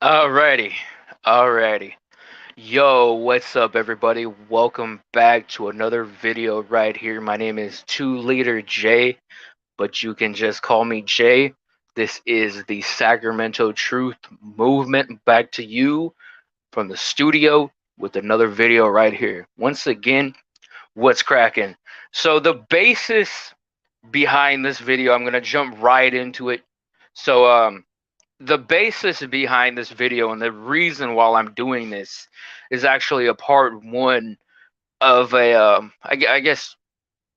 Alrighty, alrighty. Yo, what's up, everybody? Welcome back to another video right here. My name is 2 Liter J, but you can just call me J. This is the Sacramento Truth Movement. Back to you from the studio with another video right here. Once again, what's cracking? So the basis behind this video, I'm gonna jump right into it. So the basis behind this video and the reason why I'm doing this is actually a part one of I guess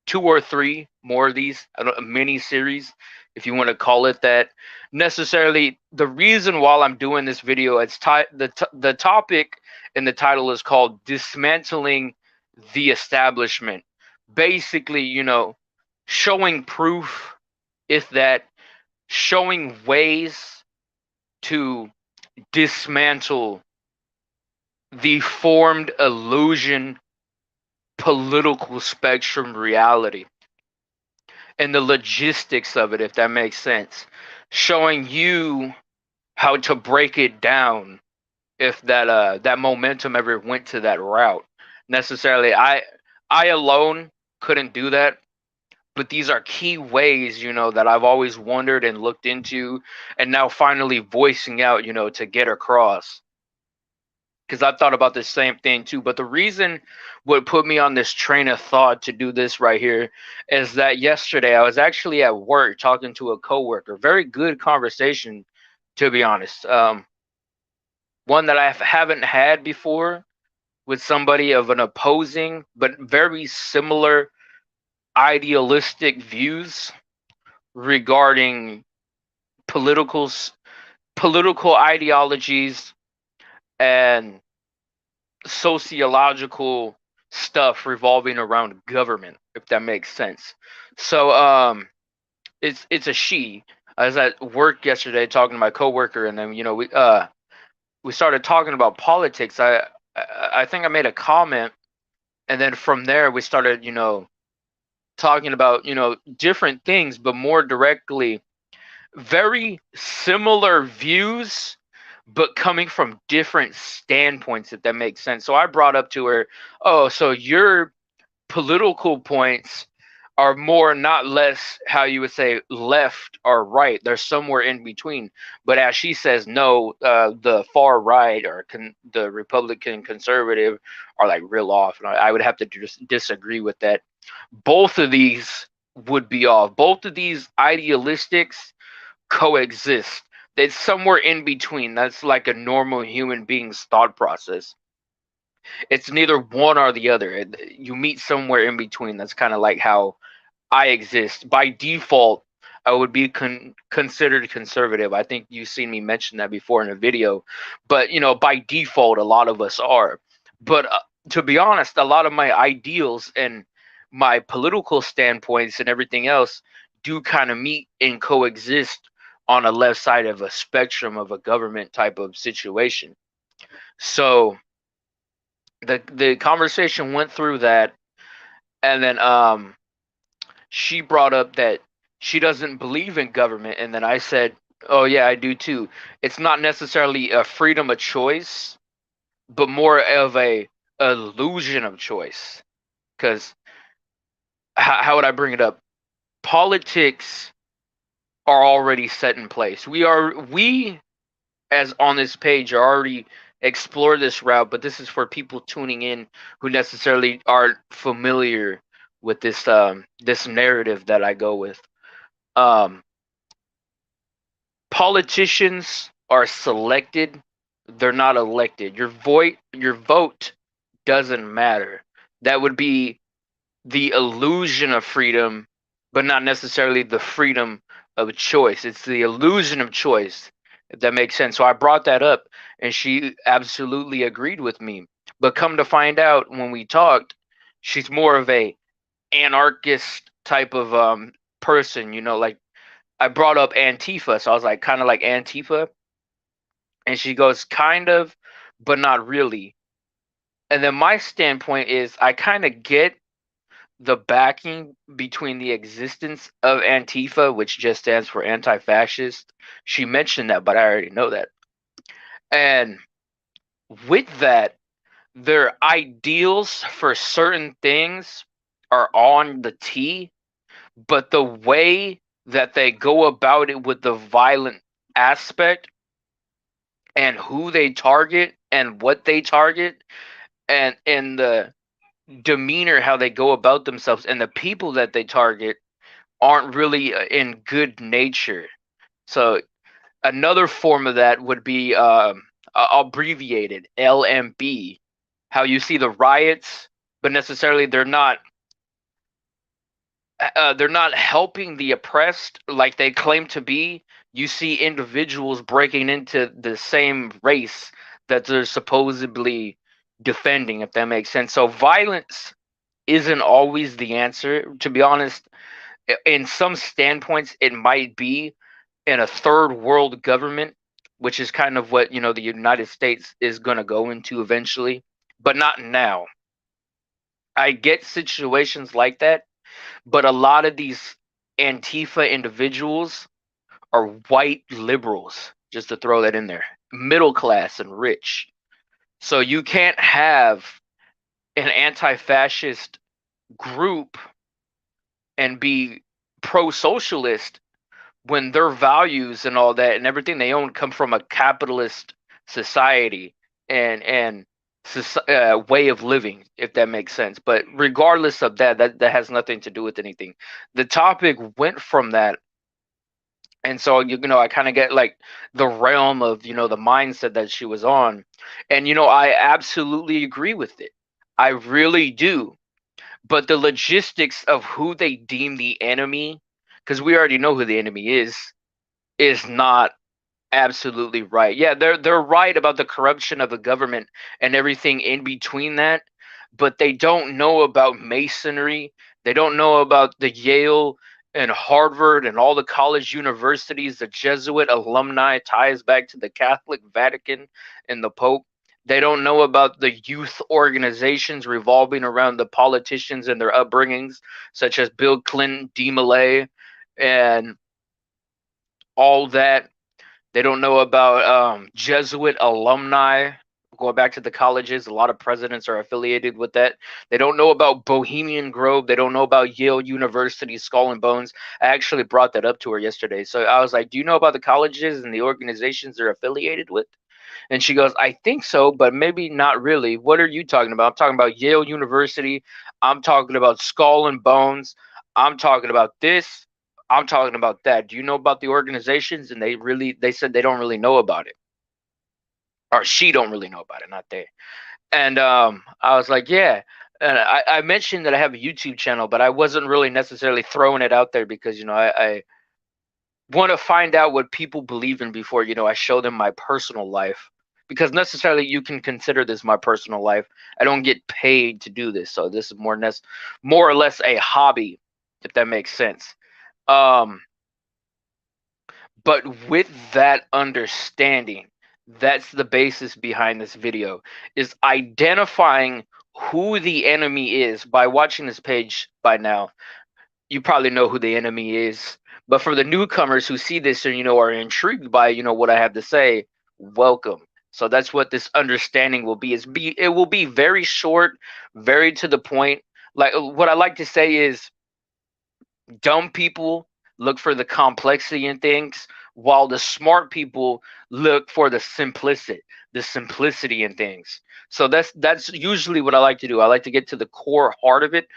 two or three more of these a mini series, if you want to call it that. Necessarily, the reason why I'm doing this video, the topic and the title is called "Dismantling the Establishment." Basically, showing proof, if that, showing ways to dismantle the formed illusion political spectrum reality and the logistics of it, if that makes sense. Showing you how to break it down if that momentum ever went to that route. Necessarily, I alone couldn't do that, but these are key ways, that I've always wondered and looked into, and now finally voicing out, to get across. Because I've thought about the same thing too. But the reason what put me on this train of thought to do this right here is that yesterday I was actually at work talking to a coworker. Very good conversation, to be honest. One that I haven't had before with somebody of an opposing but very similar idealistic views regarding political political ideologies and sociological stuff revolving around government, if that makes sense. So it's a she. I was at work yesterday talking to my coworker, and then we started talking about politics. I think I made a comment, and then from there we started talking about different things, but more directly very similar views, but coming from different standpoints, if that makes sense. So I brought up to her, oh, so your political points are more, not less, how you would say left or right. They're somewhere in between. But as she says, no, the far right or the Republican conservative are like real off. And I would have to disagree with that. Both of these would be off. Both of these idealistics coexist. It's somewhere in between. That's like a normal human being's thought process. It's neither one or the other. You meet somewhere in between. That's kind of like how I exist. By default, I would be considered conservative. I think you've seen me mention that before in a video. But, by default, a lot of us are. But to be honest, a lot of my ideals and my political standpoints and everything else do kind of meet and coexist on a left side of a spectrum of a government type of situation. So the conversation went through that, and then she brought up that she doesn't believe in government, and then I said, oh yeah, I do too. It's not necessarily a freedom of choice, but more of a illusion of choice. Because how would I bring it up? Politics are already set in place. We as on this page are already explore this route, but this is for people tuning in who necessarily aren't familiar with this narrative that I go with. Um, Politicians are selected; they're not elected. Your vote doesn't matter. That would be the illusion of freedom, but not necessarily the freedom of choice. It's the illusion of choice, if that makes sense. So I brought that up, and she absolutely agreed with me. But come to find out, when we talked, she's more of a anarchist type of person. Like I brought up Antifa, so I was like, kind of like Antifa, and she goes, kind of, but not really. And then my standpoint is, I kind of get the backing between the existence of Antifa, which just stands for anti-fascist. She mentioned that, but I already know that. And with that, their ideals for certain things are on the T, but the way that they go about it with the violent aspect and who they target and what they target and the demeanor how they go about themselves and the people that they target aren't really in good nature. So another form of that would be abbreviated LMB. How you see the riots, but necessarily they're not helping the oppressed like they claim to be. You see individuals breaking into the same race that they're supposedly defending, if that makes sense. So violence isn't always the answer. To be honest, in some standpoints, it might be in a third world government, which is kind of what the United States is going to go into eventually, but not now. I get situations like that, but a lot of these Antifa individuals are white liberals, just to throw that in there, middle class and rich. So you can't have an anti-fascist group and be pro-socialist when their values and all that and everything they own come from a capitalist society and way of living, if that makes sense. But regardless of that has nothing to do with anything. The topic went from that, and so I kind of get like the realm of the mindset that she was on, and I absolutely agree with it. I really do. But the logistics of who they deem the enemy, because we already know who the enemy is not absolutely right. Yeah, they're right about the corruption of the government and everything in between that, but they don't know about masonry. They don't know about the Yale and Harvard and all the college universities, the Jesuit alumni ties back to the Catholic Vatican and the Pope. They don't know about the youth organizations revolving around the politicians and their upbringings, such as Bill Clinton, D. Millay, and all that. They don't know about Jesuit alumni going back to the colleges. A lot of presidents are affiliated with that. They don't know about Bohemian Grove. They don't know about Yale University Skull and Bones. I actually brought that up to her yesterday. So I was like, "Do you know about the colleges and the organizations they're affiliated with?" And she goes, "I think so, but maybe not really. What are you talking about?" I'm talking about Yale University. I'm talking about Skull and Bones. I'm talking about this. I'm talking about that. Do you know about the organizations? And they said they don't really know about it. Or she don't really know about it, not they. And I was like, yeah. And I mentioned that I have a YouTube channel, but I wasn't really necessarily throwing it out there because, I want to find out what people believe in before I show them my personal life, because necessarily you can consider this my personal life. I don't get paid to do this, so this is more or less a hobby, if that makes sense. um but with that understanding, that's the basis behind this video, is identifying who the enemy is. By watching this page by now, you probably know who the enemy is. But for the newcomers who see this and are intrigued by what I have to say, welcome. So that's what this understanding will be. It will be very short, very to the point. Like what I like to say is, dumb people look for the complexity in things, while the smart people look for the simplicity in things. So that's usually what I like to do. I like to get to the core heart of it,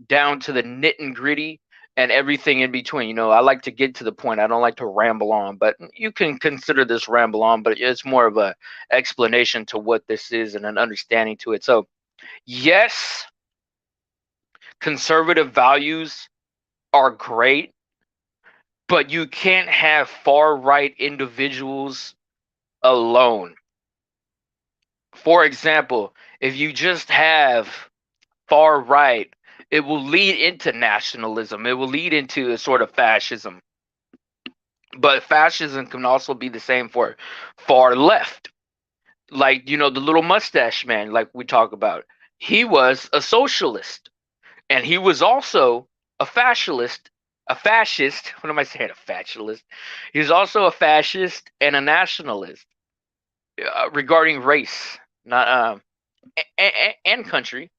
down to the nit and gritty and everything in between. I like to get to the point. I don't like to ramble on, but you can consider this ramble on, but it's more of a explanation to what this is and an understanding to it. So, yes, conservative values are great, but you can't have far right individuals alone. For example, if you just have far right, it will lead into nationalism. It will lead into a sort of fascism. But fascism can also be the same for far left. Like, the little mustache man, like we talk about. He was a socialist. And he was also a fascist. A fascist. What am I saying? A fascist. He was also a fascist and a nationalist. regarding race, not and country,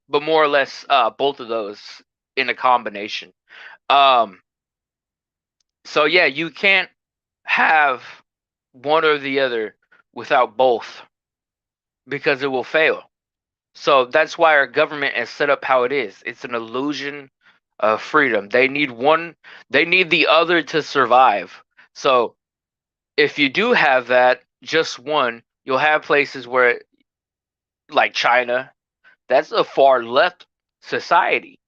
but more or less both of those in a combination. Um, so yeah, you can't have one or the other without both because it will fail. So that's why our government is set up how it is. It's an illusion of freedom. They need one, they need the other to survive. So if you do have that, just one, you'll have places where, like China, that's a far left society.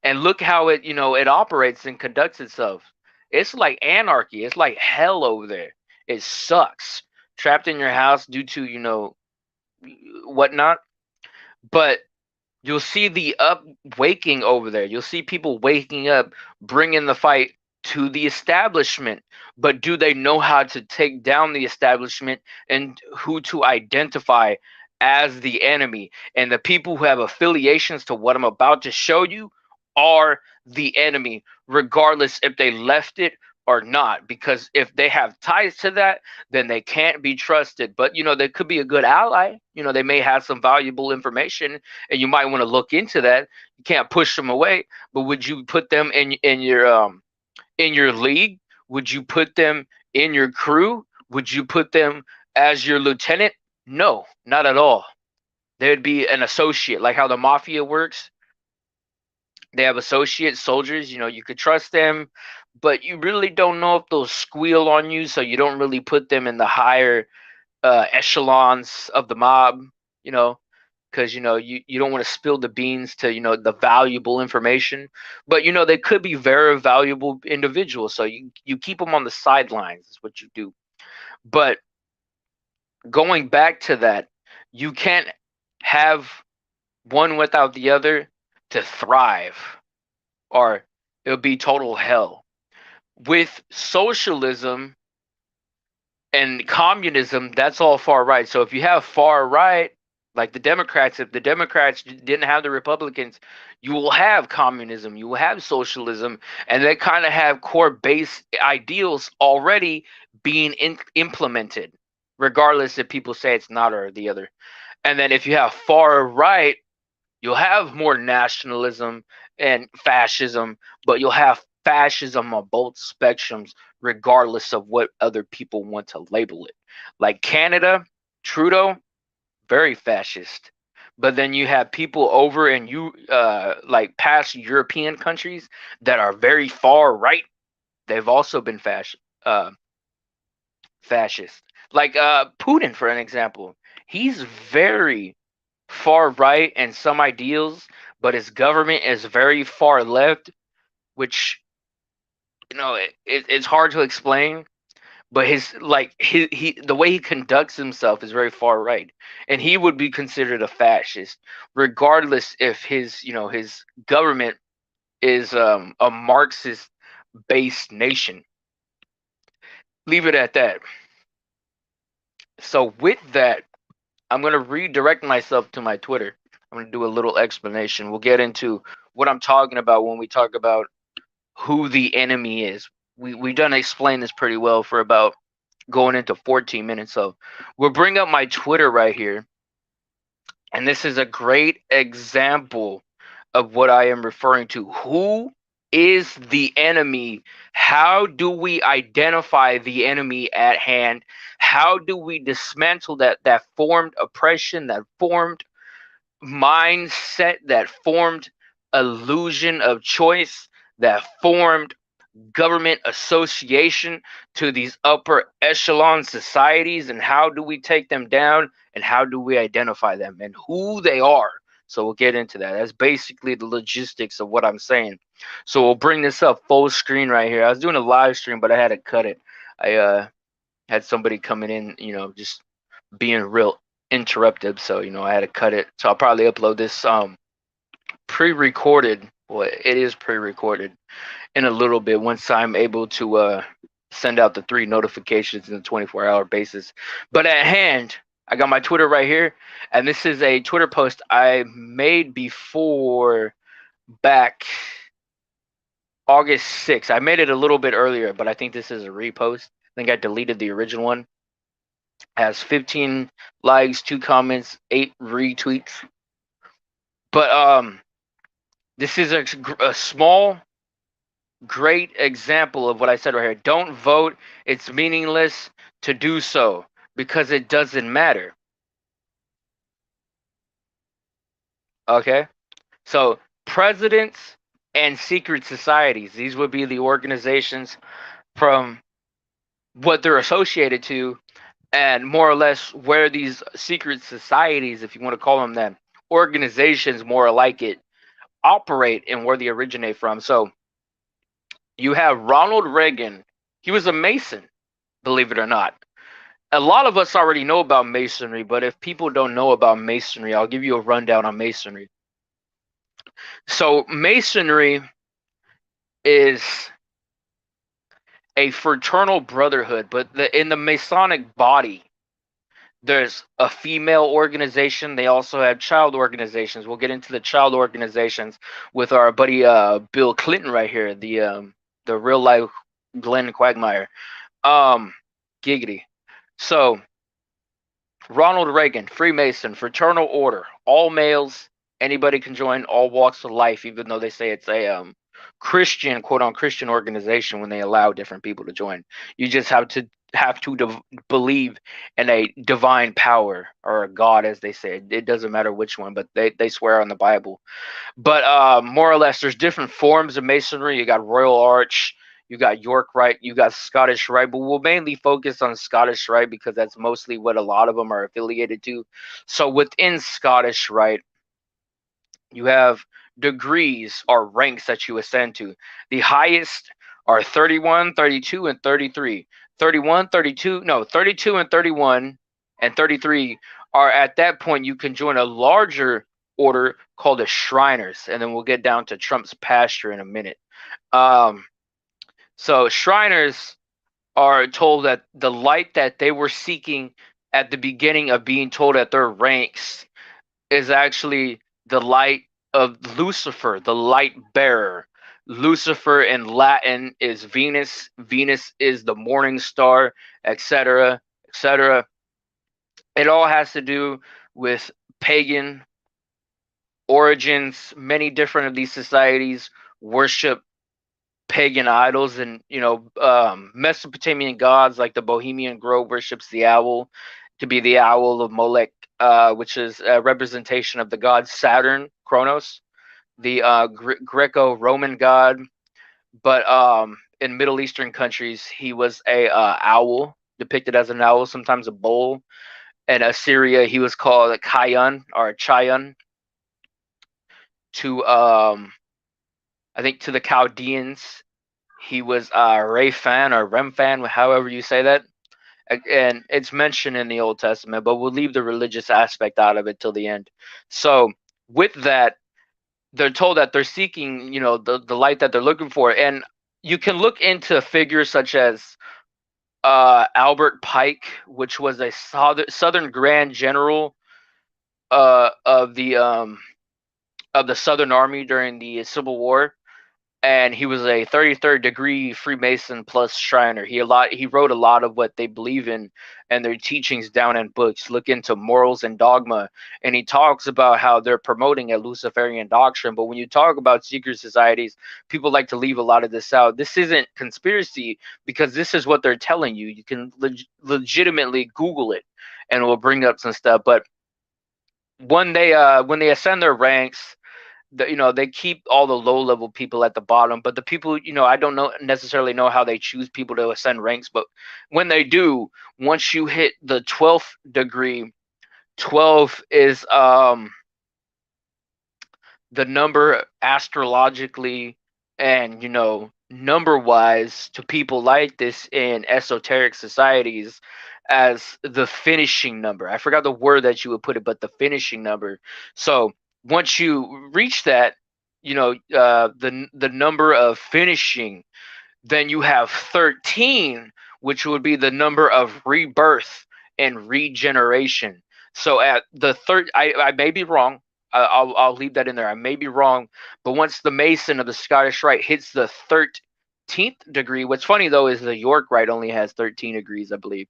And look how it, it operates and conducts itself. It's like anarchy. It's like hell over there. It sucks. Trapped in your house due to, whatnot. But you'll see the up waking over there. You'll see people waking up, bringing the fight to the establishment. But do they know how to take down the establishment and who to identify as the enemy? And the people who have affiliations to what I'm about to show you are the enemy, regardless if they left it or not. Because if they have ties to that, then they can't be trusted. But they could be a good ally. They may have some valuable information, and you might want to look into that. You can't push them away, but would you put them in your league? Would you put them in your crew? Would you put them as your lieutenant? No, not at all. They'd be an associate, like how the mafia works. They have associate soldiers, you could trust them, but you really don't know if they'll squeal on you, so you don't really put them in the higher echelons of the mob, you know, because you don't want to spill the beans to the valuable information, but they could be very valuable individuals, so you keep them on the sidelines is what you do. But going back to that, you can't have one without the other to thrive, or it'll be total hell. With socialism and communism, that's all far right. So if you have far right, like the Democrats, if the Democrats didn't have the Republicans, you will have communism, you will have socialism, and they kind of have core base ideals already being implemented, regardless if people say it's not or the other. And then if you have far right, you'll have more nationalism and fascism, but you'll have fascism on both spectrums, regardless of what other people want to label it. Like Canada, Trudeau, very fascist. But then you have people over in like past European countries that are very far right. They've also been fascist. Like Putin, for an example, he's very far right and some ideals, but his government is very far left, which it's hard to explain. But his like he the way he conducts himself is very far right, and he would be considered a fascist, regardless if his government is a Marxist based nation. Leave it at that. So with that, I'm gonna redirect myself to my Twitter. I'm gonna do a little explanation. We'll get into what I'm talking about when we talk about who the enemy is. We done explain this pretty well for about going into 14 minutes. So we'll bring up my Twitter right here. And this is a great example of what I am referring to. Who is the enemy? How do we identify the enemy at hand? How do we dismantle that formed oppression, that formed mindset, that formed illusion of choice, that formed government association to these upper echelon societies, and how do we take them down, and how do we identify them and who they are? So we'll get into that. That's basically the logistics of what I'm saying. So we'll bring this up full screen right here. I was doing a live stream, but I had to cut it. I had somebody coming in, just being real interruptive, so I had to cut it. So I'll probably upload this pre-recorded. Well, it is pre-recorded in a little bit once I'm able to send out the 3 notifications in a 24-hour basis. But at hand, I got my Twitter right here, and this is a Twitter post I made before, back August 6th. I made it a little bit earlier, but I think this is a repost. I think I deleted the original one. Has 15 likes, 2 comments, 8 retweets. But this is a small, great example of what I said right here. Don't vote. It's meaningless to do so because it doesn't matter. Okay? So, presidents and secret societies, these would be the organizations from what they're associated to, and more or less where these secret societies, if you want to call them that, organizations more like it, operate and where they originate from. So, you have Ronald Reagan. He was a Mason, believe it or not. A lot of us already know about Masonry, but if people don't know about Masonry, I'll give you a rundown on Masonry. So, Masonry is a fraternal brotherhood, but in the Masonic body, there's a female organization. They also have child organizations. We'll get into the child organizations with our buddy Bill Clinton right here, the real life Glenn Quagmire. Giggity. So Ronald Reagan, Freemason, fraternal order, all males, anybody can join, all walks of life, even though they say it's a Christian, quote unquote, Christian organization when they allow different people to join. You just have to believe in a divine power or a God, as they say. It doesn't matter which one, but they swear on the Bible. But more or less, there's different forms of Masonry. You got Royal Arch, you got York Rite, you got Scottish Rite, but we'll mainly focus on Scottish Rite because that's mostly what a lot of them are affiliated to. So within Scottish Rite, you have degrees or ranks that you ascend to. The highest are 31, 32, and 33. 31, 32, no, 32 and 31 and 33 are at that point you can join a larger order called the Shriners, and then we'll get down to Trump's pasture in a minute. Um, so Shriners are told that the light that they were seeking at the beginning of being told at their ranks is actually the light of Lucifer, the light bearer. Lucifer in Latin is Venus. Venus is the morning star, etc., etc. It all has to do with pagan origins. Many different of these societies worship pagan idols, and Mesopotamian gods like the Bohemian Grove worships the owl to be the owl of Molech, which is a representation of the god Saturn, Kronos, the Greco-Roman god. But in Middle Eastern countries, he was a owl, depicted as an owl, sometimes a bull. In Assyria, he was called a Kion or a Chion. To I think to the Chaldeans, he was Raphan or Remphan, however you say that. And it's mentioned in the Old Testament, but we'll leave the religious aspect out of it till the end. So with that, they're told that they're seeking, the light that they're looking for. And you can look into figures such as Albert Pike, which was a Southern Grand General of the Southern Army during the Civil War, and he was a 33rd degree Freemason plus Shriner. He wrote a lot of what they believe in and their teachings down in books. Look into Morals and Dogma, and he talks about how they're promoting a Luciferian doctrine. But when you talk about secret societies, people like to leave a lot of this out. This isn't conspiracy because this is what they're telling you. You can legitimately Google it, and it will bring up some stuff. But when they ascend their ranks, they keep all the low level people at the bottom, but the people, I don't necessarily know how they choose people to ascend ranks, but when they do, once you hit the 12th degree, 12 is the number astrologically and number wise to people like this in esoteric societies as the finishing number. I forgot the word that you would put it, but the finishing number. So once you reach that, the number of finishing, then you have 13, which would be the number of rebirth and regeneration. So at the third, I may be wrong. I'll leave that in there. I may be wrong, but once the Mason of the Scottish Rite hits the 13th degree, what's funny though is the York Rite only has 13 degrees, I believe.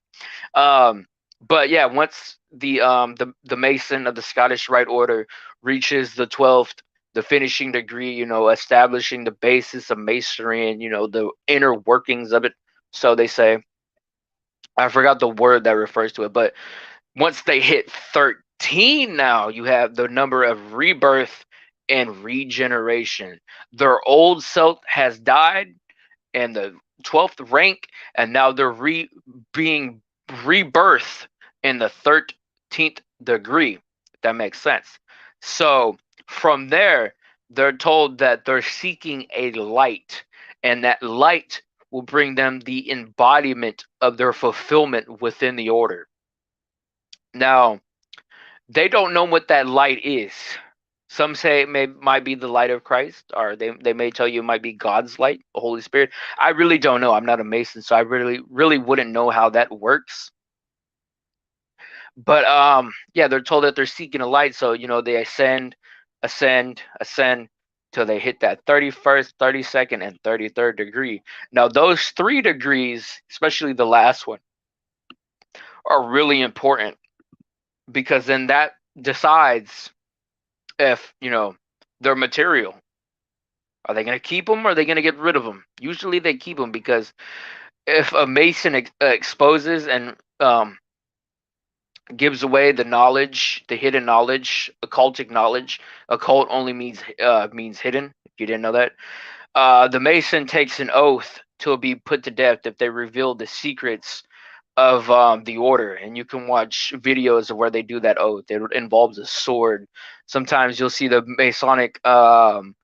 Um, But yeah, once the Mason of the Scottish Rite Order reaches the 12th, the finishing degree, establishing the basis of masonry and the inner workings of it. So they say, I forgot the word that refers to it, but once they hit 13, now you have the number of rebirth and regeneration. Their old self has died and the 12th rank, and now they're being rebirthed in the 13th degree, if that makes sense. So from there, they're told that they're seeking a light, and that light will bring them the embodiment of their fulfillment within the order. Now, they don't know what that light is. Some say it might be the light of Christ, or they may tell you it might be God's light, the Holy Spirit. I really don't know. I'm not a Mason, so I really wouldn't know how that works. But yeah, they're told that they're seeking a light, so they ascend till they hit that 31st, 32nd, and 33rd degree. Now those 3 degrees, especially the last one, are really important because then that decides if their material. Are they going to keep them or are they going to get rid of them? Usually they keep them because if a Mason exposes and gives away the knowledge, the hidden knowledge, occultic knowledge, occult only means hidden. If you didn't know that, the Mason takes an oath to be put to death if they reveal the secrets of the order. And you can watch videos of where they do that oath. It involves a sword. Sometimes you'll see the Masonic the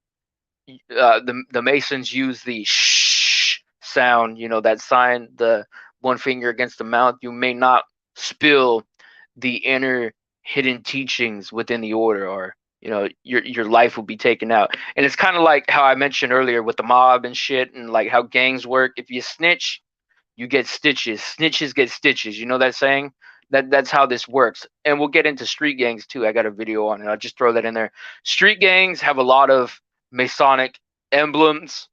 Masons use the shh sound, that sign, the one finger against the mouth. You may not spill the inner hidden teachings within the order, or your life will be taken out. And it's kind of like how I mentioned earlier with the mob and shit, and like how gangs work. If you snitch, you get stitches. Snitches get stitches. You know that saying? That's how this works. And we'll get into street gangs too. I got a video on it. I'll just throw that in there. Street gangs have a lot of Masonic emblems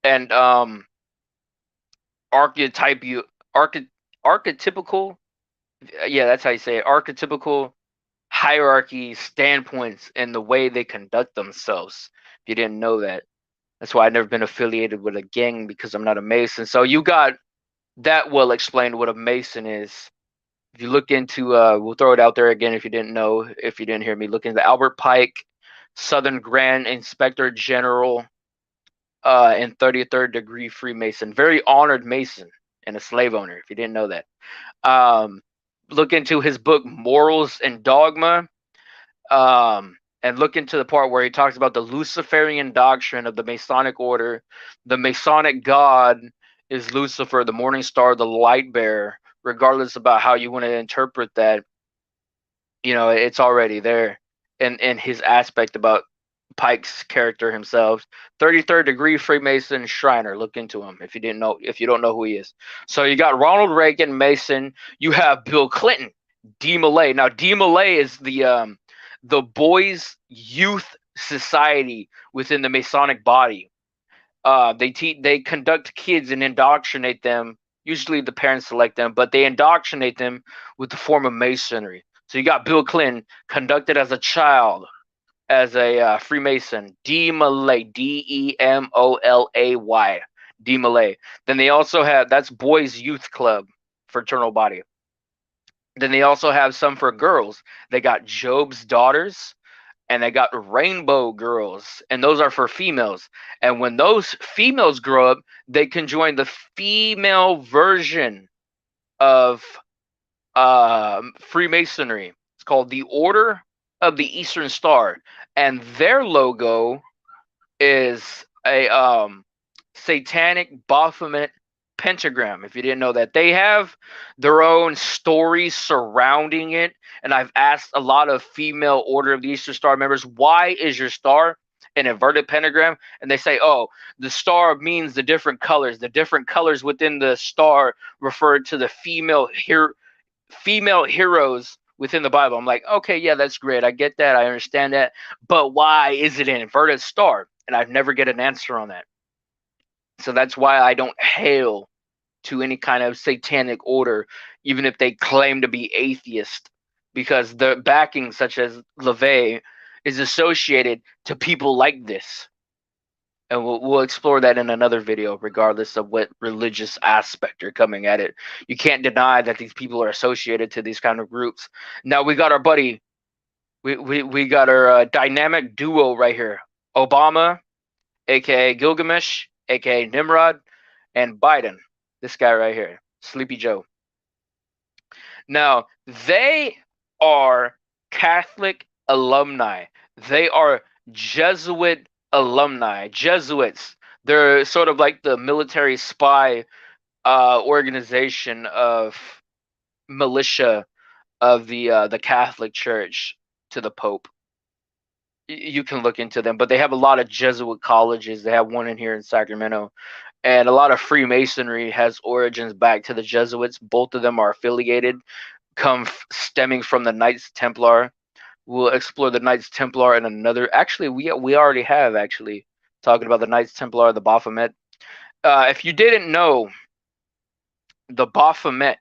and archetype archetypical, yeah, that's how you say it, archetypical hierarchy standpoints in the way they conduct themselves. If you didn't know that, that's why I've never been affiliated with a gang, because I'm not a Mason. So you got that well explained what a Mason is. If you look into, we'll throw it out there again if you didn't know, if you didn't hear me, look into Albert Pike, Southern Grand Inspector General, and 33rd degree Freemason. Very honored Mason and a slave owner, if you didn't know that. Look into his book, Morals and Dogma, and look into the part where he talks about the Luciferian doctrine of the Masonic order. The Masonic God is Lucifer, the morning star, the light bearer. Regardless about how you want to interpret that, it's already there in his aspect about Pike's character himself. 33rd degree Freemason Shriner. Look into him if you don't know who he is. So you got Ronald Reagan, Mason. You have Bill Clinton, D. Malay. Now D. Malay is the boys' youth society within the Masonic body. They conduct kids and indoctrinate them. Usually the parents select them, but they indoctrinate them with the form of Masonry. So you got Bill Clinton conducted as a child as a Freemason, D. Malay, Demolay, D. Malay. Then they also have, that's Boys Youth Club, fraternal body. Then they also have some for girls. They got Job's Daughters, and they got Rainbow Girls, and those are for females. And when those females grow up, they can join the female version of Freemasonry. It's called the Order of the Eastern Star, and their logo is a satanic Baphomet pentagram. If you didn't know that, they have their own stories surrounding it. And I've asked a lot of female Order of the Eastern Star members, why is your star an inverted pentagram? And they say, oh, the star means the different colors. The different colors within the star refer to the female heroes within the Bible. I'm like, okay, yeah, that's great. I get that. I understand that. But why is it an inverted star? And I've never get an answer on that. So that's why I don't hail to any kind of satanic order, even if they claim to be atheist, because the backing, such as LaVey, is associated to people like this. And we'll explore that in another video, regardless of what religious aspect you're coming at it. You can't deny that these people are associated to these kind of groups. Now we got our buddy, we got our dynamic duo right here: Obama, aka Gilgamesh, aka Nimrod, and Biden. This guy right here, Sleepy Joe. Now they are Catholic alumni. They are Jesuit alumni, Jesuits. They're sort of like the military spy organization of militia of the Catholic Church to the Pope. You can look into them, but they have a lot of Jesuit colleges. They have one in here in Sacramento, and a lot of Freemasonry has origins back to the Jesuits. Both of them are affiliated, stemming from the Knights Templar. We'll explore the Knights Templar in another. Actually, we already have talking about the Knights Templar, the Baphomet. If you didn't know, the Baphomet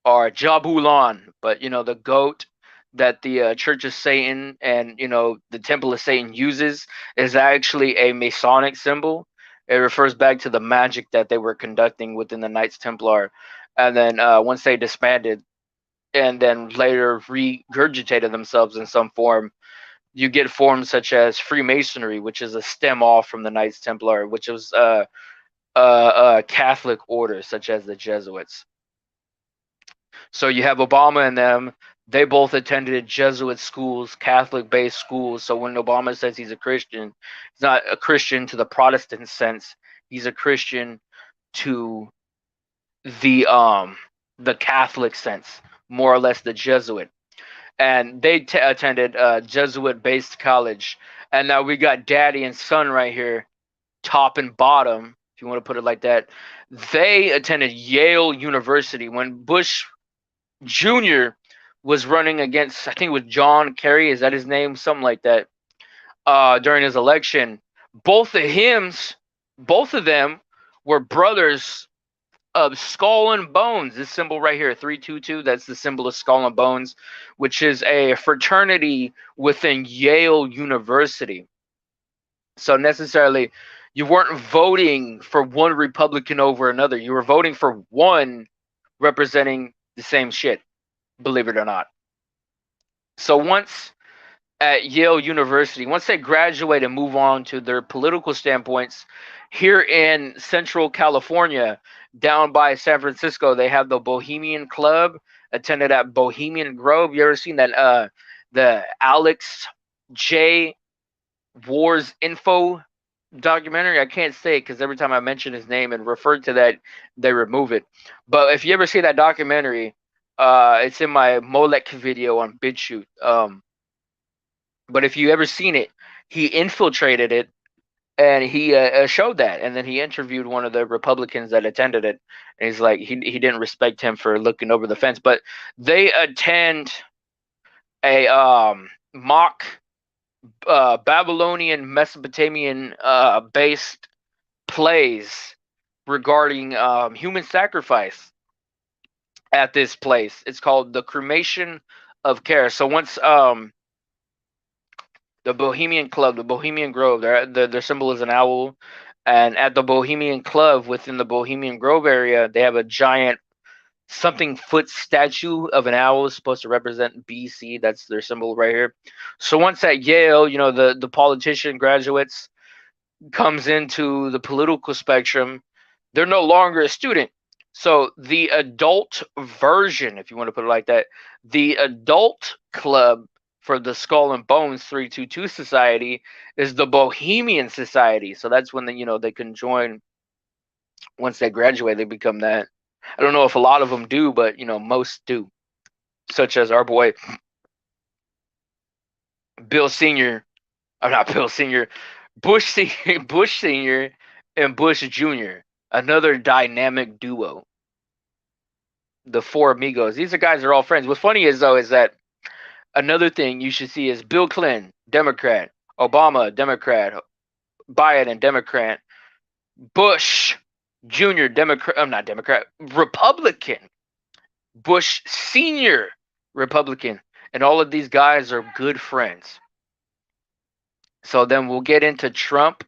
are Jabulan, but the goat that the Church of Satan and the Temple of Satan uses is actually a Masonic symbol. It refers back to the magic that they were conducting within the Knights Templar, and then once they disbanded, and then later regurgitated themselves in some form, you get forms such as Freemasonry, which is a stem off from the Knights Templar, which was a Catholic order such as the Jesuits. So you have Obama and them. They both attended Jesuit schools, Catholic-based schools. So when Obama says he's a Christian, he's not a Christian to the Protestant sense. He's a Christian to the Catholic sense, more or less the Jesuit. And they attended Jesuit-based college. And now we got daddy and son right here, top and bottom, if you want to put it like that. They attended Yale University. When Bush Jr. was running against, I think it was John Kerry, is that his name? Something like that. During his election, both of them were brothers of Skull and Bones. This symbol right here, 322, that's the symbol of Skull and Bones, which is a fraternity within Yale University. So necessarily, you weren't voting for one Republican over another. You were voting for one representing the same shit, believe it or not. So once at Yale University, once they graduate and move on to their political standpoints, here in Central California, down by San Francisco, they have the Bohemian Club, attended at Bohemian Grove. You ever seen that the Alex J Wars Info documentary? I can't say it because every time I mention his name and refer to that, they remove it. But if you ever see that documentary, it's in my Molek video on BitChute. But if you ever seen it, he infiltrated it, and he showed that, and then he interviewed one of the Republicans that attended it, and he's like, he didn't respect him for looking over the fence. But they attend a mock Babylonian Mesopotamian based plays regarding human sacrifice at this place. It's called the Cremation of Care. So once the Bohemian Club, the Bohemian Grove, their symbol is an owl, and at the Bohemian Club within the Bohemian Grove area, they have a giant something foot statue of an owl supposed to represent BC. That's their symbol right here. So once at Yale, the politician graduates comes into the political spectrum, they're no longer a student. So the adult version, if you want to put it like that, the adult club for the Skull and Bones 322 Society is the Bohemian Society. So that's when they can join. Once they graduate, they become that. I don't know if a lot of them do, but most do, such as our boy Bill Senior. I'm not Bill Senior, Bush Senior, and Bush Jr. Another dynamic duo. The four amigos. These guys are all friends. What's funny is that another thing you should see is Bill Clinton, Democrat, Obama, Democrat, Biden, Democrat, Bush, Jr. Democrat, I'm not Democrat, Republican, Bush Sr. Republican, and all of these guys are good friends. So then we'll get into Trump.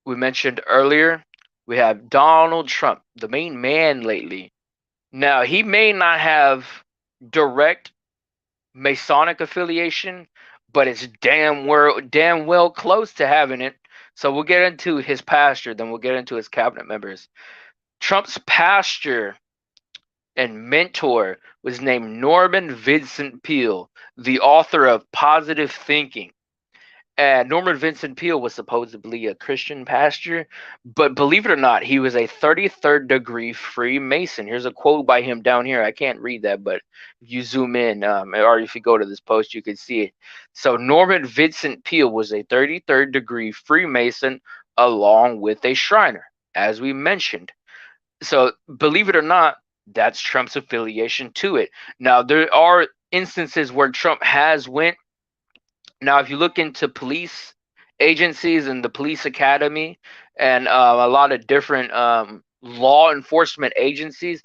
We mentioned earlier, we have Donald Trump, the main man lately. Now, he may not have direct Masonic affiliation, but it's damn well close to having it. So we'll get into his pastor, then we'll get into his cabinet members. Trump's pastor and mentor was named Norman Vincent Peale, the author of Positive Thinking. And Norman Vincent Peale was supposedly a Christian pastor, but believe it or not, he was a 33rd degree Freemason. Here's a quote by him down here. I can't read that, but if you zoom in, or if you go to this post, you can see it. So Norman Vincent Peale was a 33rd degree Freemason along with a Shriner, as we mentioned. So believe it or not, that's Trump's affiliation to it. Now there are instances where Trump has went. Now, if you look into police agencies and the police academy and a lot of different law enforcement agencies,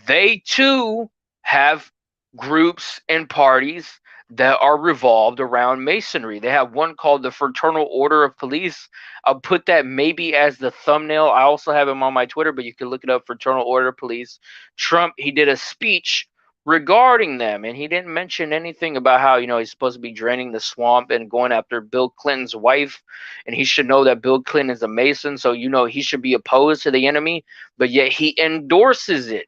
they too have groups and parties that are revolved around masonry. They have one called the Fraternal Order of Police. I'll put that maybe as the thumbnail. I also have him on my Twitter, but you can look it up, Fraternal Order of Police. Trump, he did a speech regarding them, and he didn't mention anything about how he's supposed to be draining the swamp and going after Bill Clinton's wife, and he should know that Bill Clinton is a Mason, so he should be opposed to the enemy, but yet he endorses it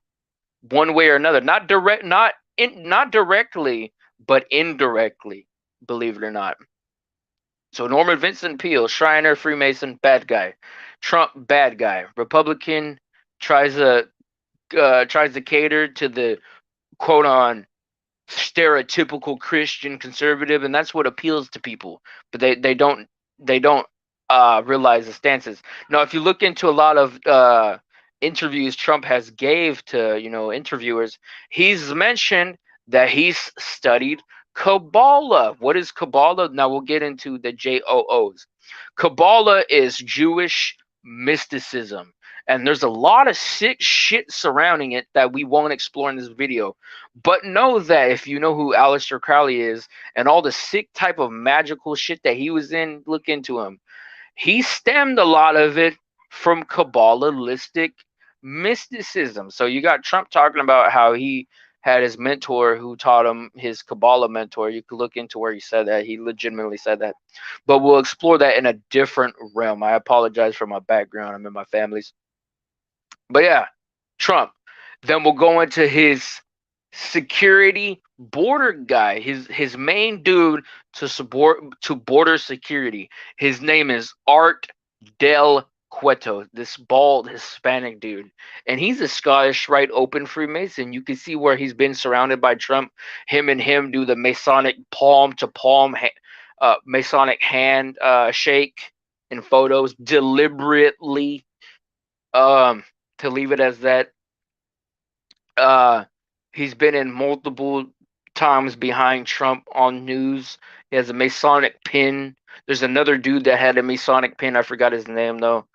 one way or another, not directly, but indirectly, believe it or not. So Norman Vincent Peale, Shriner, Freemason, bad guy. Trump, bad guy. Republican, tries to cater to the quote on stereotypical Christian conservative, and that's what appeals to people. But they don't realize the stances. Now, if you look into a lot of interviews Trump has gave to interviewers, he's mentioned that he's studied Kabbalah. What is Kabbalah? Now we'll get into the JOOs. Kabbalah is Jewish mysticism. And there's a lot of sick shit surrounding it that we won't explore in this video. But know that if you know who Aleister Crowley is and all the sick type of magical shit that he was in, look into him. He stemmed a lot of it from Kabbalistic mysticism. So you got Trump talking about how he had his mentor who taught him, his Kabbalah mentor. You could look into where he said that. He legitimately said that. But we'll explore that in a different realm. I apologize for my background. I'm in my family's. But yeah, Trump. Then we'll go into his security border guy, his main dude to support to border security. His name is Art Del Cueto, this bald Hispanic dude, and he's a Scottish Rite Open Freemason. You can see where he's been surrounded by Trump. Him do the Masonic palm to palm, Masonic hand shake in photos deliberately. To leave it as that. Uh, he's been in multiple times behind Trump on news. He has a Masonic pin. There's another dude that had a Masonic pin. I forgot his name though.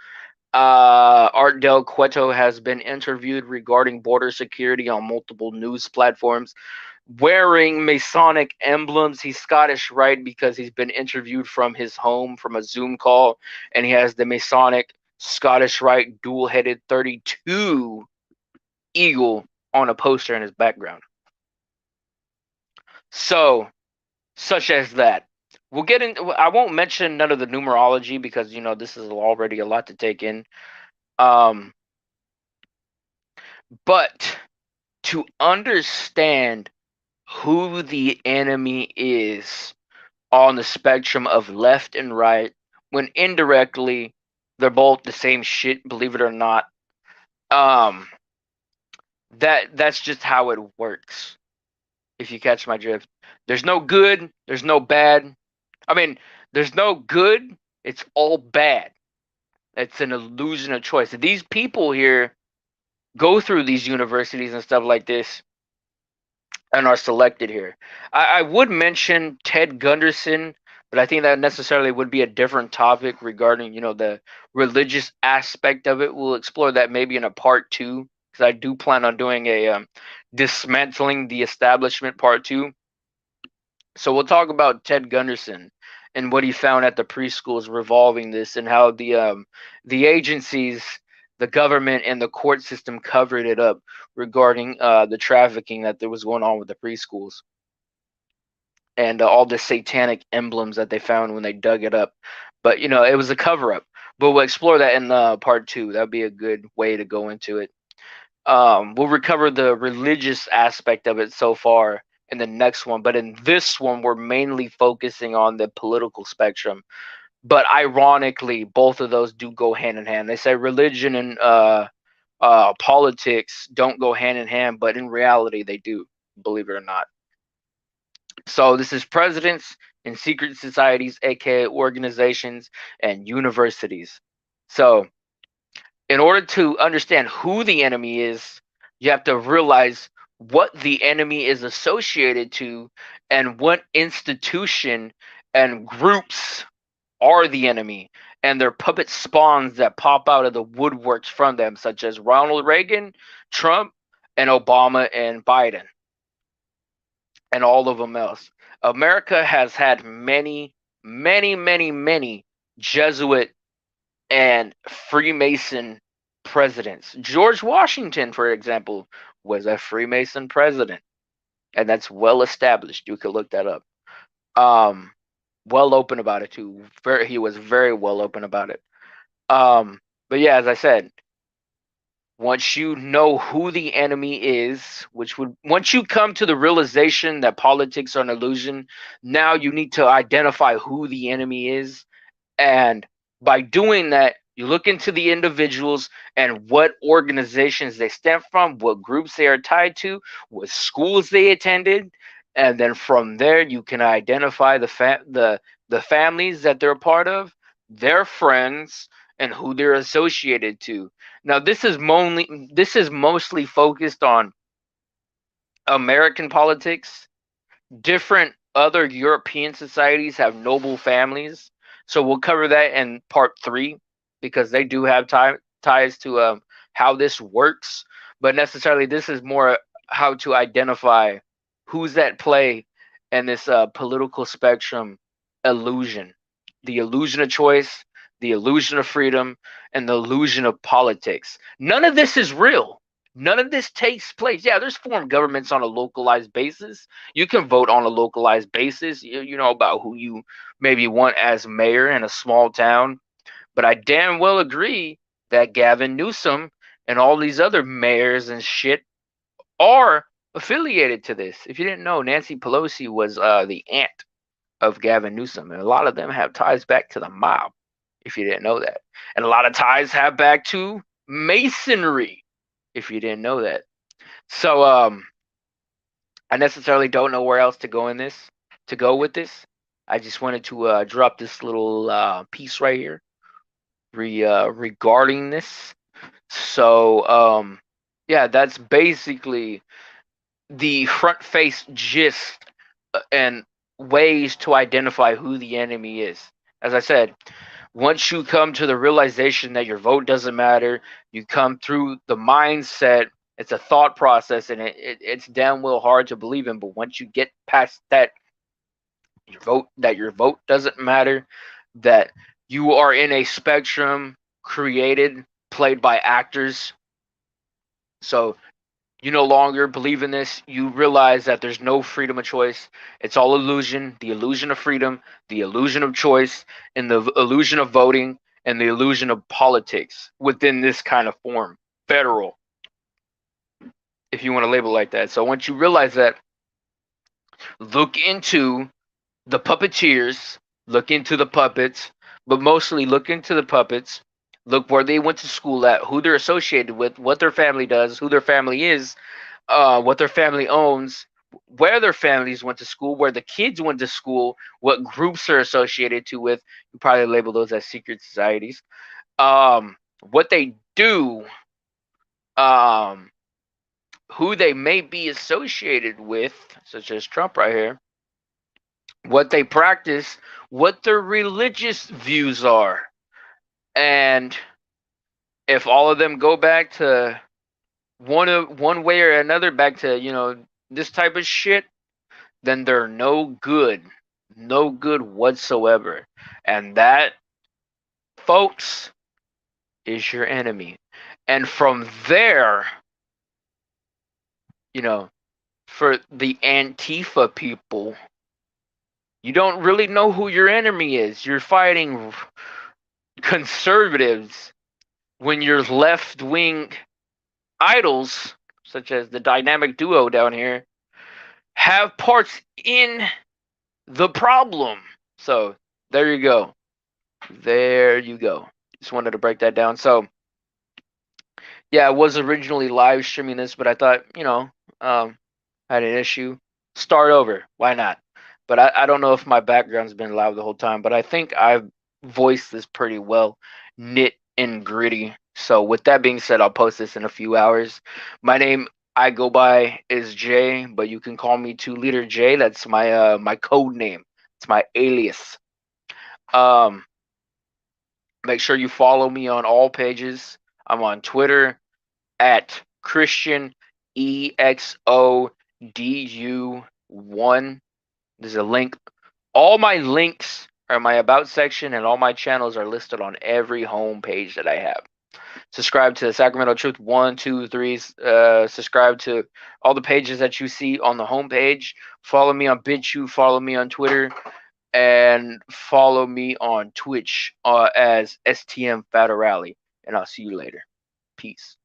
Art Del Cueto has been interviewed regarding border security on multiple news platforms, wearing Masonic emblems. He's Scottish Rite because he's been interviewed from his home from a Zoom call, and he has the Masonic Scottish Rite dual-headed 32 eagle on a poster in his background. So, such as that. We'll get in. I won't mention none of the numerology because this is already a lot to take in. But to understand who the enemy is on the spectrum of left and right, when indirectly they're both the same shit, believe it or not. That's just how it works. If you catch my drift, there's no good, there's no bad. I mean, there's no good, it's all bad. It's an illusion of choice. These people here go through these universities and stuff like this and are selected here. I would mention Ted Gunderson, But I think that necessarily would be a different topic regarding, the religious aspect of it. We'll explore that maybe in a part two, because I do plan on doing a dismantling the establishment part two. So we'll talk about Ted Gunderson and what he found at the preschools revolving this, and how the agencies, the government, and the court system covered it up regarding the trafficking that there was going on with the preschools, and all the satanic emblems that they found when they dug it up. But it was a cover up. But we'll explore that in part two. That'd be a good way to go into it. We'll recover the religious aspect of it so far in the next one, but in this one, we're mainly focusing on the political spectrum. But ironically, both of those do go hand in hand. They say religion and politics don't go hand in hand, but in reality, they do, believe it or not. So this is presidents and secret societies, aka organizations and universities. So in order to understand who the enemy is, you have to realize what the enemy is associated to, and what institution and groups are the enemy, and their puppet spawns that pop out of the woodworks from them, such as Ronald Reagan, Trump, and Obama and Biden, and all of them else. America has had many, many, many, many Jesuit and Freemason presidents. George Washington, for example, was a Freemason president, and that's well established. You could look that up. Um, well open about it too. He was very well open about it. Um, but yeah, as I said, once you know who the enemy is, once you come to the realization that politics are an illusion, now you need to identify who the enemy is. And by doing that, you look into the individuals and what organizations they stem from, what groups they are tied to, what schools they attended, and then from there you can identify the families that they're a part of, their friends, and who they're associated to. Now, this is mostly focused on American politics. Different other European societies have noble families, so we'll cover that in part three, because they do have ties to how this works. But necessarily, this is more how to identify who's at play in this political spectrum illusion, the illusion of choice, the illusion of freedom, and the illusion of politics. None of this is real. None of this takes place. Yeah, there's formed governments on a localized basis. You can vote on a localized basis, you know, about who you maybe want as mayor in a small town. But I damn well agree that Gavin Newsom and all these other mayors and shit are affiliated to this. If you didn't know, Nancy Pelosi was the aunt of Gavin Newsom, and a lot of them have ties back to the mob, if you didn't know that. And a lot of ties have back to Masonry, if you didn't know that. So I necessarily don't know where else to go with this. I just wanted to drop this little piece right here regarding this. So yeah, that's basically the front face gist and ways to identify who the enemy is. As I said, once you come to the realization that your vote doesn't matter, you come through the mindset. It's a thought process, and it's damn well hard to believe in. But once you get past that, your vote doesn't matter, that you are in a spectrum created, played by actors. So you no longer believe in this. You realize that there's no freedom of choice. It's all illusion, the illusion of freedom, the illusion of choice, and the illusion of voting, and the illusion of politics within this kind of form. Federal, if you want to label it like that. So once you realize that, look into the puppeteers, look into the puppets, but mostly look into the puppets. Look where they went to school at, who they're associated with, what their family does, who their family is, what their family owns, where their families went to school, where the kids went to school, what groups they're associated to with. You probably label those as secret societies. What they do, um, who they may be associated with, such as Trump right here, what they practice, what their religious views are. And if all of them go back to one way or another, back to, this type of shit, then they're no good. No good whatsoever. And that, folks, is your enemy. And from there, for the Antifa people, you don't really know who your enemy is. You're fighting conservatives when your left wing idols, such as the dynamic duo down here, have parts in the problem. So there you go. There you go. Just wanted to break that down. So yeah, I was originally live streaming this, but I thought, had an issue. Start over. Why not? But I don't know if my background's been loud the whole time, but I think I've voiced this pretty well, knit and gritty. So with that being said, I'll post this in a few hours. My name I go by is Jay, but you can call me 2 Liter J. That's my code name. It's my alias. Um, Make sure you follow me on all pages. I'm on Twitter at Christian EXODU1. There's a link. All my links are in my about section, and all my channels are listed on every home page that I have. Subscribe to Sacramento Truth 1, 2, 3. Subscribe to all the pages that you see on the home page. Follow me on BitChute. Follow me on Twitter. And follow me on Twitch as STM Fatarally. And I'll see you later. Peace.